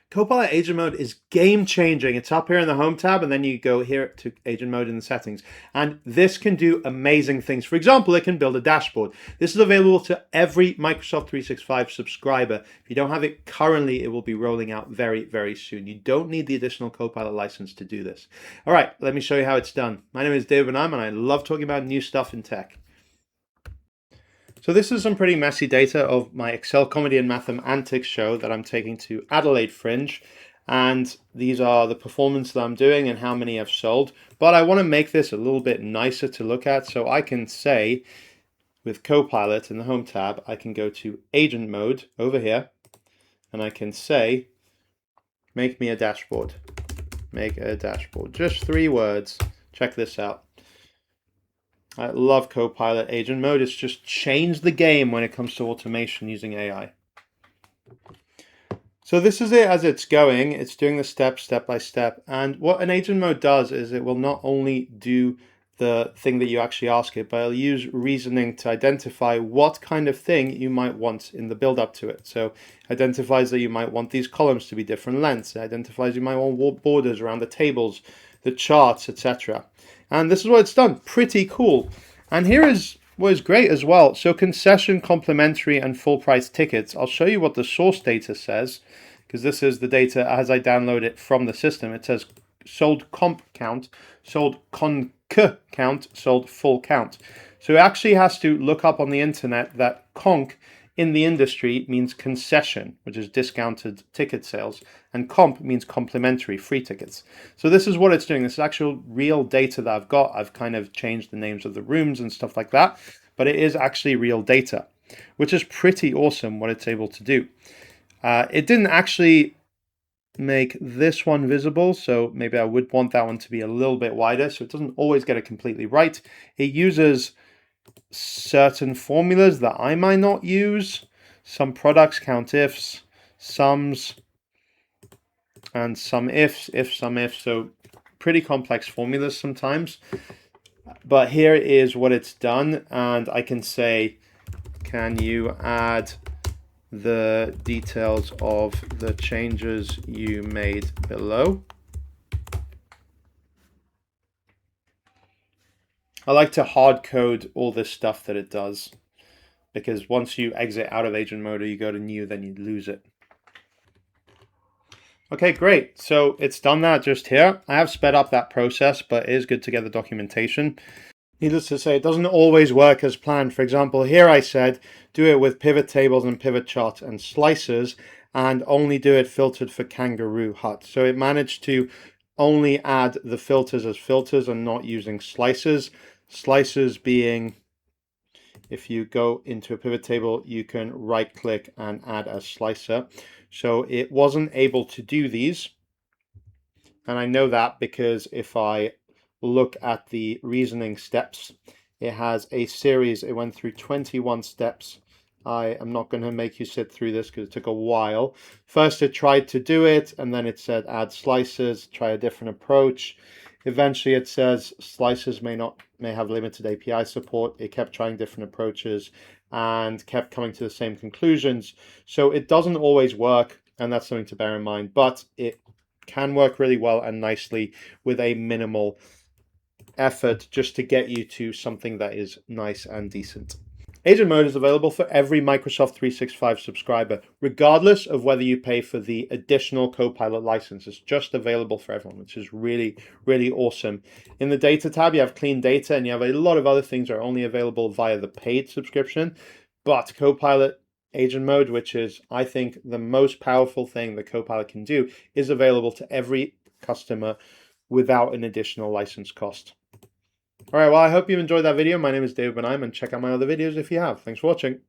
Copilot Agent Mode is game changing. It's up here in the Home tab, and then you go here to Agent Mode in the settings. And this can do amazing things. For example, it can build a dashboard. This is available to every Microsoft 365 subscriber. If you don't have it currently, it will be rolling out very, very soon. You don't need the additional Copilot license to do this. All right, let me show you how it's done. My name is David Benheim, and I love talking about new stuff in tech. So this is some pretty messy data of my Excel Comedy and Mathematics show that I'm taking to Adelaide Fringe. And these are the performance that I'm doing and how many I've sold. But I want to make this a little bit nicer to look at. So I can say with Copilot in the Home tab, I can go to Agent Mode over here. And I can say, make me a dashboard. Make a dashboard. Just 3 words. Check this out. I love Copilot Agent Mode. It's just changed the game when it comes to automation using AI. So this is it as it's going. It's doing the steps step by step. And what an Agent Mode does is it will not only do the thing that you actually ask it, but it'll use reasoning to identify what kind of thing you might want in the build up to it. So it identifies that you might want these columns to be different lengths. It identifies you might want borders around the tables, the charts, etc. And this is what it's done. Pretty cool. And here is what is great as well. So concession, complimentary, and full price tickets. I'll show you what the source data says, because this is the data as I download it from the system. It says sold comp count, sold conc count, sold full count. So it actually has to look up on the internet that conc in the industry means concession, which is discounted ticket sales, and comp means complimentary, free tickets. So this is what it's doing. This is actual real data that I've got. I've kind of changed the names of the rooms and stuff like that, but it is actually real data, which is pretty awesome what it's able to do. It didn't actually make this one visible, so maybe I would want that one to be a little bit wider, so it doesn't always get it completely right. It uses certain formulas that I might not use. Some products, count ifs, sums, and some ifs, some ifs. So pretty complex formulas sometimes. But here is what it's done, and I can say, can you add the details of the changes you made below? I like to hard code all this stuff that it does, because once you exit out of Agent Mode or you go to new, then you lose it. Okay, great. So it's done that just here. I have sped up that process, but it is good to get the documentation. Needless to say, it doesn't always work as planned. For example, here I said, do it with pivot tables and pivot charts and slicers, and only do it filtered for kangaroo hut. So it managed to only add the filters as filters and not using slicers. Slicers being, if you go into a pivot table, you can right click and add a slicer. So it wasn't able to do these. And I know that because if I look at the reasoning steps, it has a series. It went through 21 steps. I am not going to make you sit through this because it took a while. First it tried to do it, and then it said add slices, try a different approach. Eventually it says slices may have limited API support. It kept trying different approaches and kept coming to the same conclusions. So it doesn't always work, and that's something to bear in mind, but it can work really well and nicely with a minimal effort just to get you to something that is nice and decent. Agent Mode is available for every Microsoft 365 subscriber, regardless of whether you pay for the additional Copilot license. It's just available for everyone, which is really, really awesome. In the data tab, you have clean data, and you have a lot of other things that are only available via the paid subscription. But Copilot Agent Mode, which is, I think, the most powerful thing that Copilot can do, is available to every customer without an additional license cost. All right, well, I hope you enjoyed that video. My name is David Benheim, and check out my other videos if you have. Thanks for watching.